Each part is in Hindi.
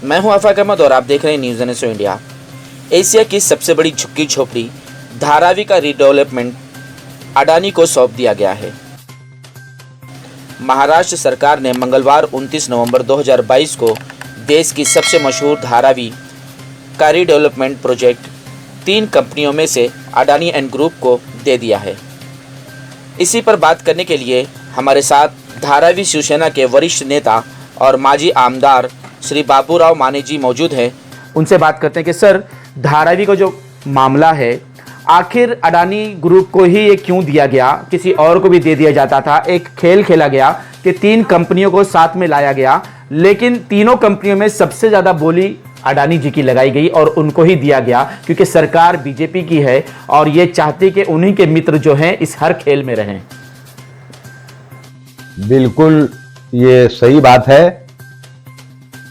मैं हूं आफाक अहमद और आप देख रहे हैं न्यूज़ एनएसओ इंडिया। एशिया की सबसे बड़ी झुग्गी झोपड़ी धारावी का रीडेवलपमेंट अडानी को सौंप दिया गया है। महाराष्ट्र सरकार ने मंगलवार 29 नवंबर 2022 को देश की सबसे मशहूर धारावी का रीडेवलपमेंट प्रोजेक्ट 3 कंपनियों में से अडानी एंड ग्रुप को दे दिया है। इसी पर बात करने के लिए हमारे साथ धारावी शिवसेना के वरिष्ठ नेता और माजी आमदार श्री बाबूराव माने जी मौजूद हैं। उनसे बात करते हैं कि सर, धारावी का जो मामला है, आखिर अडानी ग्रुप को ही ये क्यों दिया गया? किसी और को भी दे दिया जाता था। एक खेल खेला गया कि 3 कंपनियों को साथ में लाया गया, लेकिन तीनों कंपनियों में सबसे ज़्यादा बोली अडानी जी की लगाई गई और उनको ही दिया गया, क्योंकि सरकार बीजेपी की है और ये चाहती कि उन्हीं के मित्र जो हैं इस हर खेल में रहें। बिल्कुल ये सही बात है।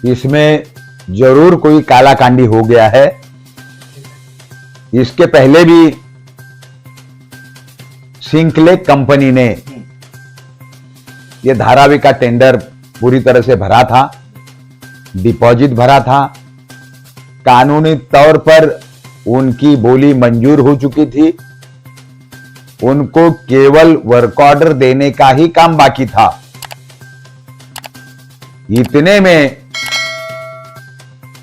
इसमें जरूर कोई काला कांडी हो गया है। इसके पहले भी सिंकले कंपनी ने यह धारावी का टेंडर पूरी तरह से भरा था, डिपॉजिट भरा था, कानूनी तौर पर उनकी बोली मंजूर हो चुकी थी। उनको केवल वर्क ऑर्डर देने का ही काम बाकी था। इतने में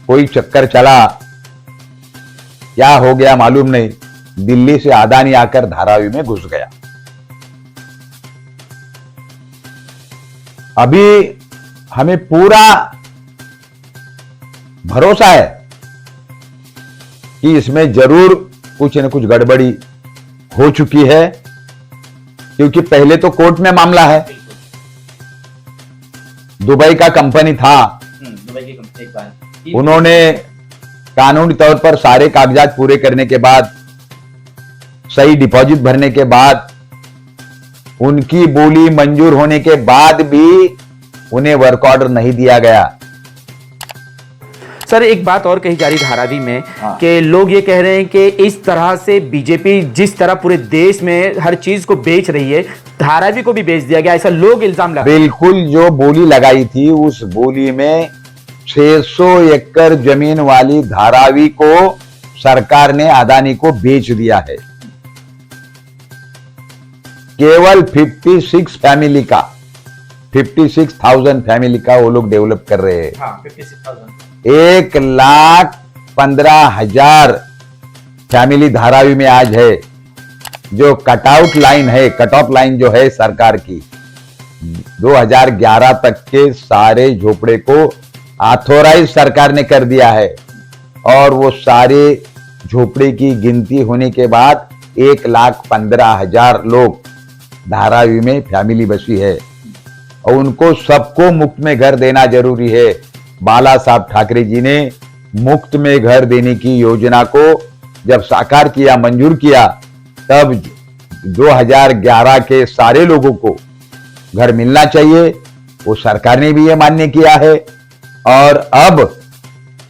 कोई चक्कर चला, क्या हो गया मालूम नहीं, दिल्ली से अडानी आकर धारावी में घुस गया। अभी हमें पूरा भरोसा है कि इसमें जरूर कुछ न कुछ गड़बड़ी हो चुकी है, क्योंकि पहले तो कोर्ट में मामला है। दुबई का कंपनी था, दुबई की कंपनी एक बार उन्होंने कानूनी तौर पर सारे कागजात पूरे करने के बाद, सही डिपॉजिट भरने के बाद, उनकी बोली मंजूर होने के बाद भी उन्हें वर्क ऑर्डर नहीं दिया गया। सर, एक बात और कही जा रही धारावी में कि लोग ये कह रहे हैं कि इस तरह से बीजेपी जिस तरह पूरे देश में हर चीज को बेच रही है, धारावी को भी बेच दिया गया, ऐसा लोग इल्जाम लगा। बिल्कुल, जो बोली लगाई थी उस बोली में 600 एकड़ जमीन वाली धारावी को सरकार ने अडानी को बेच दिया है। केवल 56,000 फैमिली का वो लोग डेवलप कर रहे हैं। 1,15,000 फैमिली धारावी में आज है। जो कटआउट लाइन है, कट ऑफ लाइन जो है सरकार की, 2011 तक के सारे झोपड़े को ऑथोराइज सरकार ने कर दिया है। और वो सारे झोपड़े की गिनती होने के बाद 1,15,000 लोग धारावी में फैमिली बसी है, और उनको सबको मुफ्त में घर देना जरूरी है। बाला साहब ठाकरे जी ने मुफ्त में घर देने की योजना को जब साकार किया, मंजूर किया, तब 2011 के सारे लोगों को घर मिलना चाहिए। वो सरकार ने भी ये मान्य किया है। और अब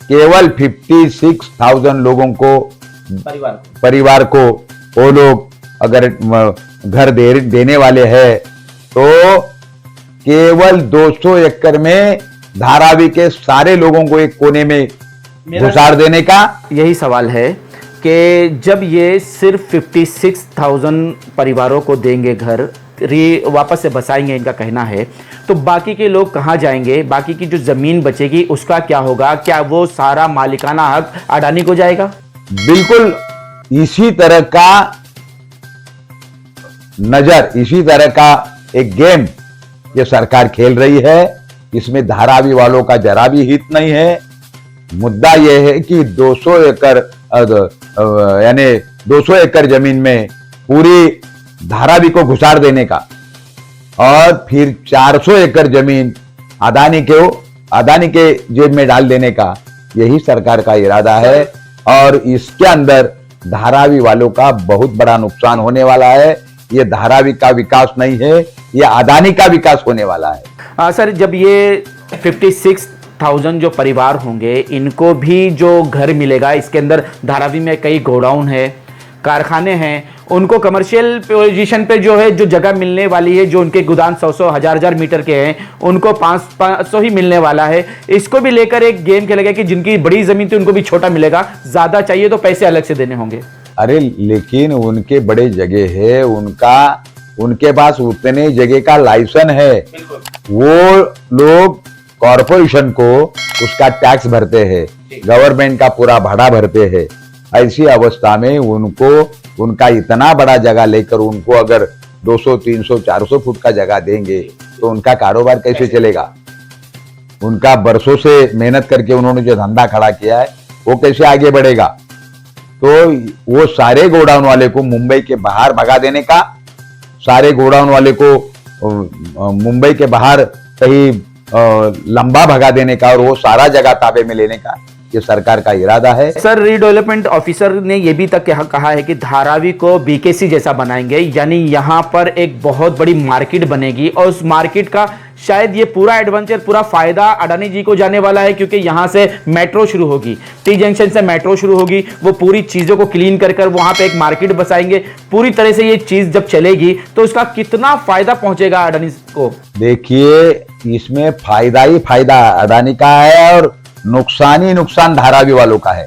केवल 56,000 लोगों को, परिवार को वो लोग अगर घर देने वाले हैं, तो केवल 200 एकड़ में धारावी के सारे लोगों को एक कोने में घुसार देने का। यही सवाल है कि जब ये सिर्फ 56,000 परिवारों को देंगे घर, वापस से बसाएंगे, इनका कहना है, तो बाकी के लोग कहाँ जाएंगे? बाकी की जो जमीन बचेगी उसका क्या होगा? क्या वो सारा मालिकाना हक अडानी को जाएगा? बिल्कुल इसी तरह का इसी तरह का एक गेम ये सरकार खेल रही है। इसमें धारावी वालों का जरा भी हित नहीं है। मुद्दा यह है कि 200 एकड़ यानी 200 एकड़ जमीन में पूरी धारावी को घुसार देने का, और फिर 400 एकड़ जमीन अडानी के जेब में डाल देने का, यही सरकार का इरादा है। और इसके अंदर धारावी वालों का बहुत बड़ा नुकसान होने वाला है। ये धारावी का विकास नहीं है, ये अडानी का विकास होने वाला है। सर, जब ये 56,000 जो परिवार होंगे, इनको भी जो घर मिलेगा, इसके अंदर धारावी में कई गोडाउन है, कारखाने हैं, उनको कमर्शियल पोजीशन पे जो है जो जगह मिलने वाली है, जो उनके गोदाम 100 हजार मीटर के हैं, उनको 500 ही मिलने वाला है। इसको भी लेकर एक गेम खेलेगा कि जिनकी बड़ी जमीन थी उनको भी छोटा मिलेगा, ज्यादा चाहिए तो पैसे अलग से देने होंगे। अरे लेकिन उनके बड़े जगह है, उनके पास उतने जगह का लाइसेंस है, वो लोग कॉरपोरेशन को उसका टैक्स भरते हैं, गवर्नमेंट का पूरा भाड़ा भरते हैं। ऐसी अवस्था में उनको उनका इतना बड़ा जगह लेकर उनको अगर 200, 300, 400 फुट का जगह देंगे तो उनका कारोबार कैसे चलेगा? उनका बरसों से मेहनत करके उन्होंने जो धंधा खड़ा किया है वो कैसे आगे बढ़ेगा? तो वो सारे गोडाउन वाले को मुंबई के बाहर भगा देने का, सारे गोडाउन वाले को मुंबई के बाहर कहीं लंबा भगा देने का और वो सारा जगह ताबे में लेने का ये सरकार का इरादा है। सर, रीडेवलपमेंट ऑफिसर ने यह भी तक कहा है कि धारावी को बीकेसी जैसा बनाएंगे, यानी यहां पर एक बहुत बड़ी मार्केट बनेगी और उस मार्केट का शायद ये पूरा एडवेंचर, पूरा फायदा अडानी जी को जाने वाला है, क्योंकि यहां से मेट्रो शुरू होगी, टी जंक्शन से मेट्रो शुरू होगी, वो पूरी चीजों को क्लीन कर वहां पे एक मार्केट बसाएंगे। पूरी तरह से ये चीज जब चलेगी तो उसका कितना फायदा पहुंचेगा अडानी को? देखिए, इसमें फायदा ही फायदा अडानी का है और नुकसान ही नुकसान धारावी वालों का है।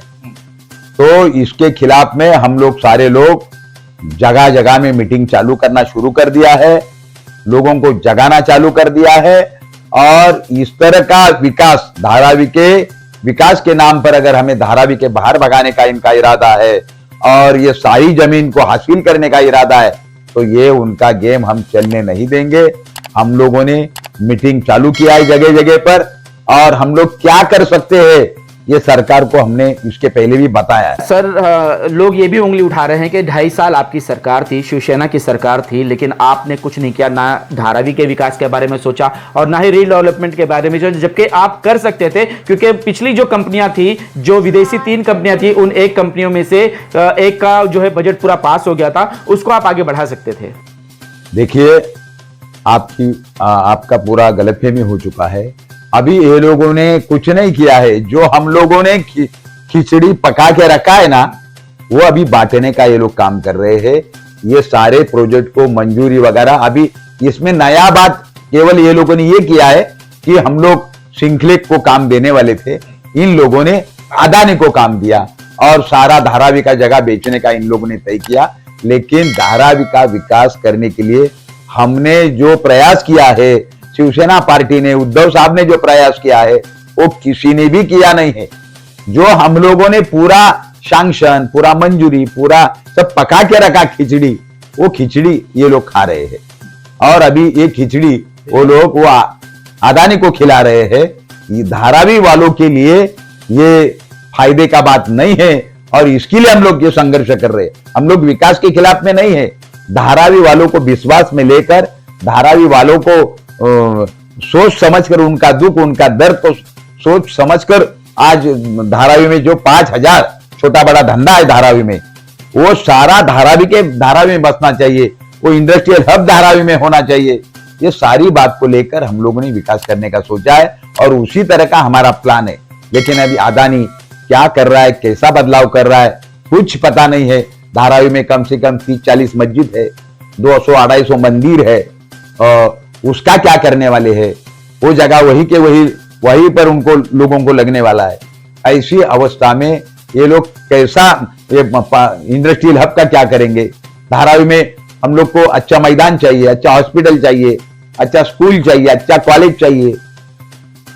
तो इसके खिलाफ में हम लोग सारे लोग जगह जगह में मीटिंग चालू करना शुरू कर दिया है, लोगों को जगाना चालू कर दिया है। और इस तरह का विकास, धारावी के विकास के नाम पर अगर हमें धारावी के बाहर भगाने का इनका इरादा है और ये सारी जमीन को हासिल करने का इरादा है तो ये उनका गेम हम चलने नहीं देंगे। हम लोगों ने मीटिंग चालू किया है जगह जगह पर, और हम लोग क्या कर सकते हैं ये सरकार को हमने इसके पहले भी बताया है। सर, लोग ये भी उंगली उठा रहे हैं कि 2.5 साल आपकी सरकार थी, शिवसेना की सरकार थी, लेकिन आपने कुछ नहीं किया, ना धारावी के विकास के बारे में सोचा और ना ही रीडेवलपमेंट के बारे में सोचा, जबकि आप कर सकते थे। क्योंकि पिछली जो कंपनियां थी, जो विदेशी 3 कंपनियां थी, उन एक कंपनियों में से एक का जो है बजट पूरा पास हो गया था, उसको आप आगे बढ़ा सकते थे। देखिए, आपका पूरा गलतफहमी हो चुका है। अभी ये लोगों ने कुछ नहीं किया है, जो हम लोगों ने खिचड़ी पका के रखा है ना, वो अभी बांटने का ये लोग काम कर रहे हैं। ये सारे प्रोजेक्ट को मंजूरी वगैरह, अभी इसमें नया बात केवल ये लोगों ने ये किया है कि हम लोग सिंखलेक को काम देने वाले थे, इन लोगों ने अडानी को काम दिया और सारा धारावी का जगह बेचने का इन लोगों ने तय किया। लेकिन धारावी का विकास करने के लिए हमने जो प्रयास किया है, शिवसेना पार्टी ने, उद्धव साहब ने जो प्रयास किया है, वो किसी ने भी किया नहीं है। जो हम लोगों ने पूरा सैंक्शन, पूरा मंजूरी, पूरा सब पका के रखा खिचड़ी, वो खिचड़ी ये लोग खा रहे हैं। और अभी ये खिचड़ी वो लोग वो अडानी को खिला रहे हैं। ये धारावी वालों के लिए ये फायदे का बात नहीं है और इसके लिए हम लोग ये संघर्ष कर रहे हैं। हम लोग विकास के खिलाफ में नहीं है, धारावी वालों को विश्वास में लेकर, धारावी वालों को सोच समझकर, उनका दुख, उनका दर्द को सोच समझकर, आज धारावी में जो 5000 छोटा बड़ा धंधा है धारावी में, वो सारा धारावी में बसना चाहिए, वो इंडस्ट्रियल हब धारावी में होना चाहिए। ये सारी बात को लेकर हम लोगों ने विकास करने का सोचा है और उसी तरह का हमारा प्लान है। लेकिन अभी अडानी क्या कर रहा है, कैसा बदलाव कर रहा है, कुछ पता नहीं है। धारावी में कम से कम 30-40 मस्जिद है, 200-250 मंदिर है, उसका क्या करने वाले हैं? वो जगह वही पर उनको लोगों को लगने वाला है। ऐसी अवस्था में ये लोग कैसा इंडस्ट्रियल हब का क्या करेंगे? धारावी में हम लोग को अच्छा मैदान चाहिए, अच्छा हॉस्पिटल चाहिए, अच्छा स्कूल चाहिए, अच्छा कॉलेज चाहिए,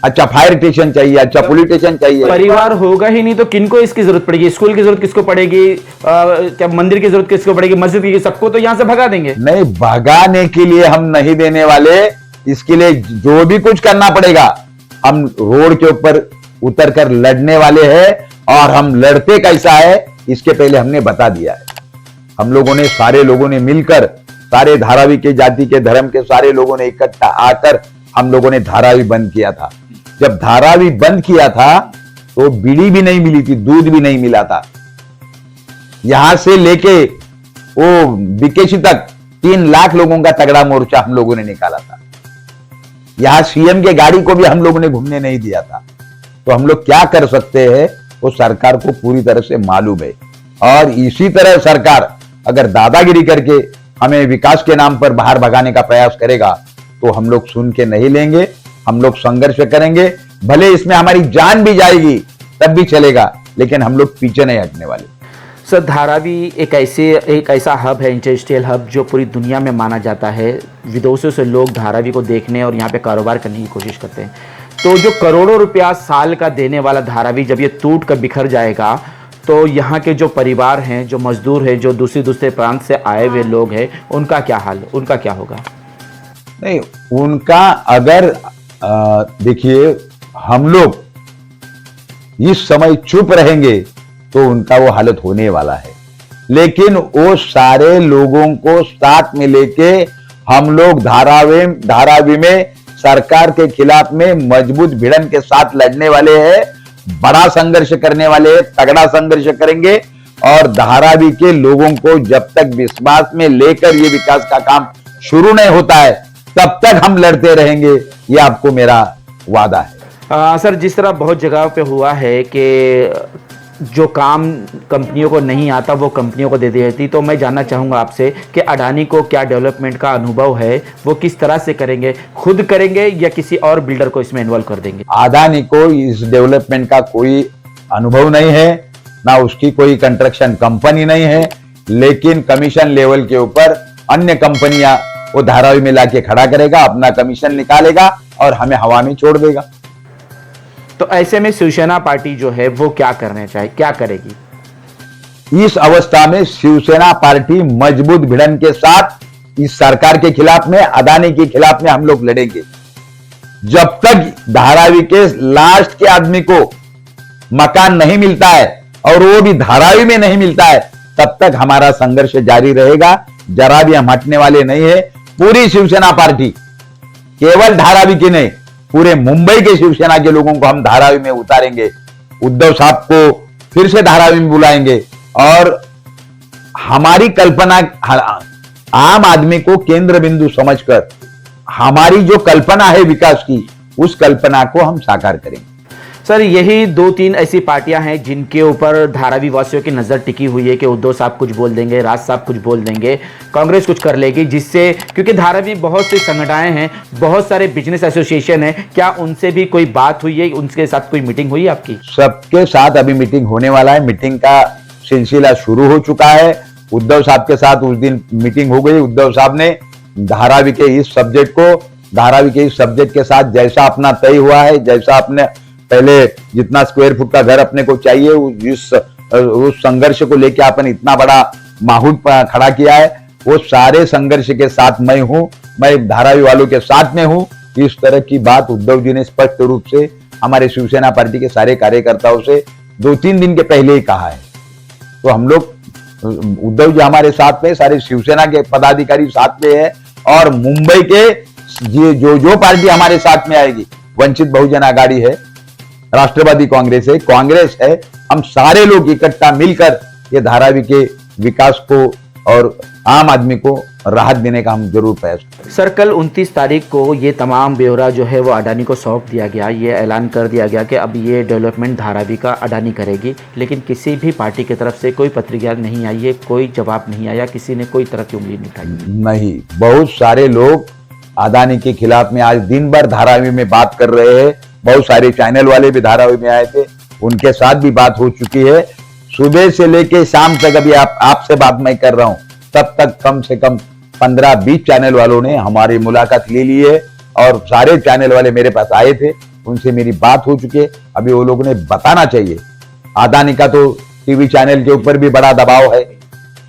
अच्छा फायर स्टेशन चाहिए, अच्छा पुलिस स्टेशन चाहिए। परिवार होगा ही नहीं तो किनको इसकी जरूरत पड़ेगी? स्कूल की जरूरत किसको पड़ेगी? क्या मंदिर की जरूरत किसको पड़ेगी? मस्जिद की? सबको तो यहां से भगा देंगे। नहीं, भगाने के लिए हम नहीं देने वाले। इसके लिए जो भी कुछ करना पड़ेगा, हम रोड के ऊपर उतर कर लड़ने वाले हैं। और हम लड़ते कैसा है इसके पहले हमने बता दिया है। हम लोगों ने, सारे लोगों ने मिलकर, सारे धारावी के जाति के धर्म के सारे लोगों ने इकट्ठा आकर हम लोगों ने धारावी बंद किया था। जब धारावी बंद किया था तो बीड़ी भी नहीं मिली थी, दूध भी नहीं मिला था। यहां से लेके वो बीकेसी तक 3 लाख लोगों का तगड़ा मोर्चा हम लोगों ने निकाला था। यहां सीएम के गाड़ी को भी हम लोगों ने घूमने नहीं दिया था। तो हम लोग क्या कर सकते हैं वो सरकार को पूरी तरह से मालूम है। और इसी तरह सरकार अगर दादागिरी करके हमें विकास के नाम पर बाहर भगाने का प्रयास करेगा तो हम लोग सुन के नहीं लेंगे, हम लोग संघर्ष करेंगे। भले इसमें हमारी जान भी जाएगी तब भी चलेगा, लेकिन हम लोग पीछे नहीं हटने वाले। सर, धारावी एक ऐसा हब है, इंडस्ट्रियल हब, जो पूरी दुनिया में माना जाता है। विदेशों से लोग धारावी को देखने और यहाँ पे कारोबार करने की कोशिश करते हैं। तो जो करोड़ों रुपया साल का देने वाला धारावी जब ये टूट कर बिखर जाएगा तो यहाँ के जो परिवार हैं, जो मजदूर हैं, जो दूसरे प्रांत से आए हुए लोग हैं, उनका क्या हाल, उनका क्या होगा? नहीं, उनका अगर देखिए, हम लोग इस समय चुप रहेंगे तो उनका वो हालत होने वाला है, लेकिन वो सारे लोगों को साथ में लेके हम लोग धारावी में सरकार के खिलाफ में मजबूत भिड़न के साथ लड़ने वाले हैं, बड़ा संघर्ष करने वाले हैं, तगड़ा संघर्ष करेंगे। और धारावी के लोगों को जब तक विश्वास में लेकर ये विकास का काम शुरू नहीं होता है तब तक हम लड़ते रहेंगे, ये आपको मेरा वादा है। सर, जिस तरह बहुत जगह पे हुआ है कि जो काम कंपनियों को नहीं आता वो कंपनियों को दे दी जाती, तो मैं जानना चाहूँगा आपसे कि अडानी को क्या डेवलपमेंट का अनुभव है, वो किस तरह से करेंगे, खुद करेंगे या किसी और बिल्डर को इसमें इन्वॉल्व कर देंगे? अडानी को इस डेवलपमेंट का कोई अनुभव नहीं है, ना उसकी कोई कंस्ट्रक्शन कंपनी नहीं है, लेकिन कमीशन लेवल के ऊपर अन्य कंपनियां वो धारावी में लाके खड़ा करेगा, अपना कमीशन निकालेगा और हमें हवा में छोड़ देगा। तो ऐसे में शिवसेना पार्टी जो है वो क्या करना चाहे, क्या करेगी? इस अवस्था में शिवसेना पार्टी मजबूत भिड़न के साथ इस सरकार के खिलाफ में, अदानी के खिलाफ में हम लोग लड़ेंगे। जब तक धारावी के लास्ट के आदमी को मकान नहीं मिलता है और वो भी धारावी में नहीं मिलता है, तब तक हमारा संघर्ष जारी रहेगा। जरा भी हम हटने वाले नहीं है। पूरी शिवसेना पार्टी, केवल धारावी की नहीं, पूरे मुंबई के शिवसेना के लोगों को हम धारावी में उतारेंगे। उद्धव साहब को फिर से धारावी में बुलाएंगे और हमारी कल्पना, आम आदमी को केंद्र बिंदु समझकर हमारी जो कल्पना है विकास की, उस कल्पना को हम साकार करेंगे। सर, यही 2-3 ऐसी पार्टियां हैं जिनके ऊपर धारावी वासियों की नज़र टिकी हुई है कि उद्धव साहब कुछ बोल देंगे, राज साहब कुछ बोल देंगे, कांग्रेस कुछ कर लेगी, जिससे, क्योंकि धारावी बहुत सी संगठनें हैं, बहुत सारे बिजनेस एसोसिएशन हैं, क्या उनसे भी कोई बात हुई है, उनके साथ कोई मीटिंग हुई है आपकी? सबके साथ अभी मीटिंग होने वाला है। मीटिंग का सिलसिला शुरू हो चुका है। उद्धव साहब के साथ उस दिन मीटिंग हो गई। उद्धव साहब ने धारावी के इस सब्जेक्ट के साथ जैसा अपना तय हुआ है, जैसा अपने पहले जितना स्क्वायर फुट का घर अपने को चाहिए, उस संघर्ष को लेकर अपन इतना बड़ा माहौल खड़ा किया है, वो सारे संघर्ष के साथ मैं हूं, मैं धारावी वालों के साथ में हूं। इस तरह की बात उद्धव जी ने स्पष्ट रूप से हमारे शिवसेना पार्टी के सारे कार्यकर्ताओं से 2-3 दिन के पहले ही कहा है। तो हम लोग, उद्धव जी हमारे साथ में, सारे शिवसेना के पदाधिकारी साथ में है, और मुंबई के जो पार्टी हमारे साथ में आएगी, वंचित बहुजन आघाड़ी है, राष्ट्रवादी कांग्रेस है, हम सारे लोग इकट्ठा मिलकर ये धारावी के विकास को और आम आदमी को राहत देने का हम जरूर प्रयास करेंगे। सर, कल 29 तारीख को ये तमाम ब्यौरा जो है वो अडानी को सौंप दिया गया। ये ऐलान कर दिया गया कि अब ये डेवलपमेंट धारावी का अडानी करेगी, लेकिन किसी भी पार्टी की तरफ से कोई पत्रिका नहीं आई है, कोई जवाब नहीं आया, किसी ने कोई तरह की उंगली नहीं उठाई। नहीं, बहुत सारे लोग अडानी के खिलाफ में आज दिन भर धारावी में बात कर रहे हैं। बहुत सारे चैनल वाले भी धारावी में आए थे, उनके साथ भी बात हो चुकी है। सुबह से लेके शाम तक अभी आपसे बात मैं कर रहा हूं, तब तक कम से कम 15-20 चैनल वालों ने हमारी मुलाकात ले ली है, और सारे चैनल वाले मेरे पास आए थे, उनसे मेरी बात हो चुकी है। अभी वो लोगों ने बताना चाहिए। अडानी का तो टीवी चैनल के ऊपर भी बड़ा दबाव है,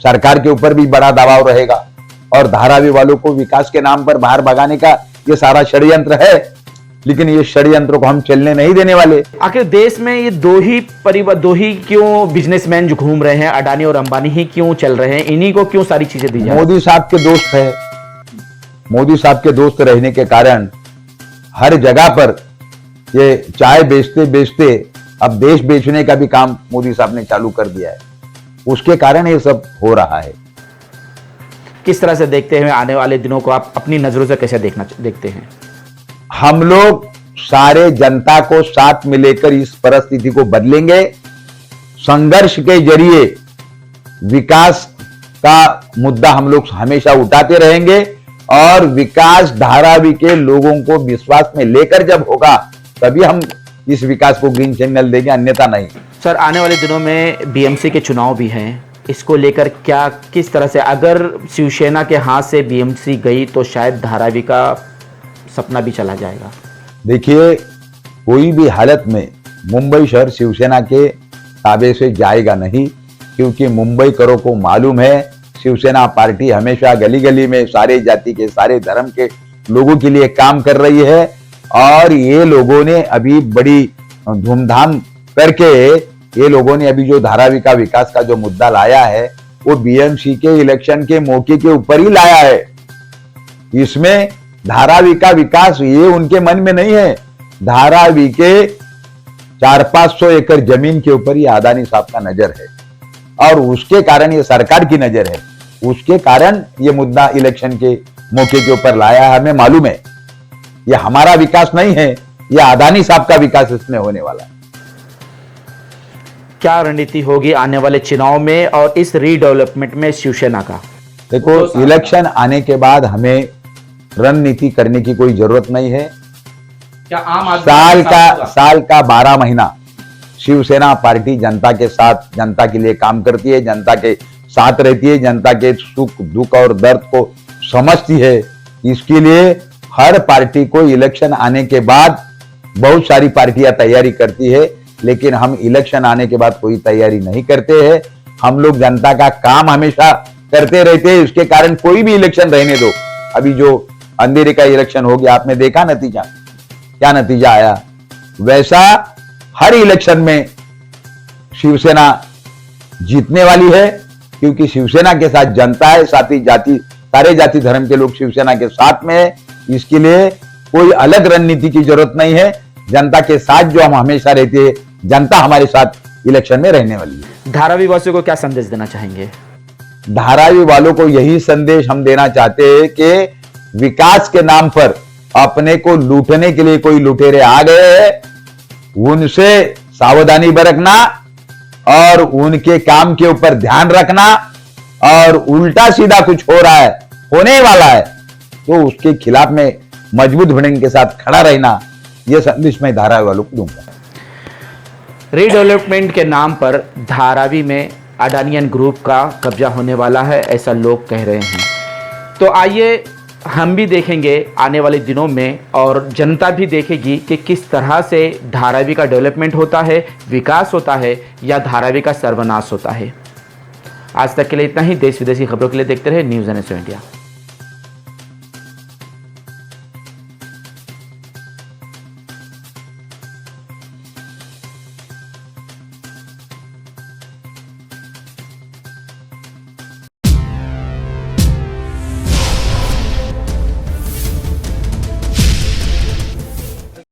सरकार के ऊपर भी बड़ा दबाव रहेगा, और धारावी वालों को विकास के नाम पर बाहर भगाने का ये सारा षड्यंत्र है, लेकिन ये षड्यंत्र को हम चलने नहीं देने वाले। आखिर देश में ये दो ही क्यों बिजनेसमैन जो घूम रहे हैं, अडानी और अंबानी ही क्यों चल रहे हैं, इन्हीं को क्यों सारी चीजें दी जाए? मोदी साहब के दोस्त है। मोदी साहब के दोस्त रहने के कारण हर जगह पर ये चाय बेचते बेचते अब देश बेचने का भी काम मोदी साहब ने चालू कर दिया है। उसके कारण ये सब हो रहा है। किस तरह से देखते हैं आने वाले दिनों को, आप अपनी नजरों से कैसे देखते हैं? हम लोग सारे जनता को साथ में लेकर इस परिस्थिति को बदलेंगे। संघर्ष के जरिए विकास का मुद्दा हम लोग हमेशा उठाते रहेंगे और विकास धारावी के लोगों को विश्वास में लेकर जब होगा तभी हम इस विकास को ग्रीन सिग्नल देंगे, अन्यथा नहीं। सर, आने वाले दिनों में बीएमसी के चुनाव भी हैं, इसको लेकर क्या किस तरह से, अगर शिवसेना के हाथ से बीएमसी गई तो शायद धारावी का सपना भी चला जाएगा। देखिए, कोई भी हालत में मुंबई शहर शिवसेना के ताबे से जाएगा नहीं, क्योंकि मुंबई करों को मालूम है शिवसेना पार्टी हमेशा गली गली में सारे जाति के सारे धर्म के लोगों के लिए काम कर रही है। और ये लोगों ने अभी बड़ी धूमधाम करके ये लोगों ने अभी जो धारावी का विकास का जो मुद्दा लाया है वो बीएमसी के इलेक्शन के मौके के ऊपर ही लाया है। इसमें धारावी का विकास ये उनके मन में नहीं है, धारावी के 400-500 एकड़ जमीन के ऊपर ही अदानी साहब का नजर है और उसके कारण ये सरकार की नजर है, उसके कारण ये मुद्दा इलेक्शन के मौके के ऊपर लाया है। हमें मालूम है ये हमारा विकास नहीं है, ये अदानी साहब का विकास इसमें होने वाला है। क्या रणनीति होगी आने वाले चुनाव में और इस रीडेवलपमेंट में शिवसेना का? देखो, इलेक्शन आने के बाद हमें रणनीति करने की कोई जरूरत नहीं है। क्या आम साल का 12 महीना शिवसेना पार्टी जनता के साथ, जनता के लिए काम करती है, जनता के साथ रहती है, जनता के सुख दुख और दर्द को समझती है। इसके लिए हर पार्टी को इलेक्शन आने के बाद बहुत सारी पार्टियां तैयारी करती है, लेकिन हम इलेक्शन आने के बाद कोई तैयारी नहीं करते हैं। हम लोग जनता का काम हमेशा करते रहते हैं, इसके कारण कोई भी इलेक्शन रहने दो। अभी जो अंधेरे का इलेक्शन हो गया, आपने देखा नतीजा, क्या नतीजा आया। वैसा हर इलेक्शन में शिवसेना जीतने वाली है, क्योंकि शिवसेना के साथ जनता है, साथ ही सारे जाति धर्म के लोग शिवसेना के साथ में है। इसके लिए कोई अलग रणनीति की जरूरत नहीं है। जनता के साथ जो हम हमेशा रहते हैं, जनता हमारे साथ इलेक्शन में रहने वाली है। धारावी वासियों को क्या संदेश देना चाहेंगे? धारावी वालों को यही संदेश हम देना चाहते हैं कि विकास के नाम पर अपने को लूटने के लिए कोई लुटेरे आ गए हैं, उनसे सावधानी बरतना और उनके काम के ऊपर ध्यान रखना, और उल्टा सीधा कुछ हो रहा है, होने वाला है, तो उसके खिलाफ में मजबूत भिड़ंग के साथ खड़ा रहना, यह संदेश मैं धारावी वालों को दूंगा। रीडेवलपमेंट के नाम पर धारावी में अडानियन ग्रुप का कब्जा होने वाला है, ऐसा लोग कह रहे हैं। तो आइए हम भी देखेंगे आने वाले दिनों में, और जनता भी देखेगी कि किस तरह से धारावी का डेवलपमेंट होता है, विकास होता है, या धारावी का सर्वनाश होता है। आज तक के लिए इतना ही। देश विदेश की खबरों के लिए देखते रहे न्यूज़ NSO इंडिया।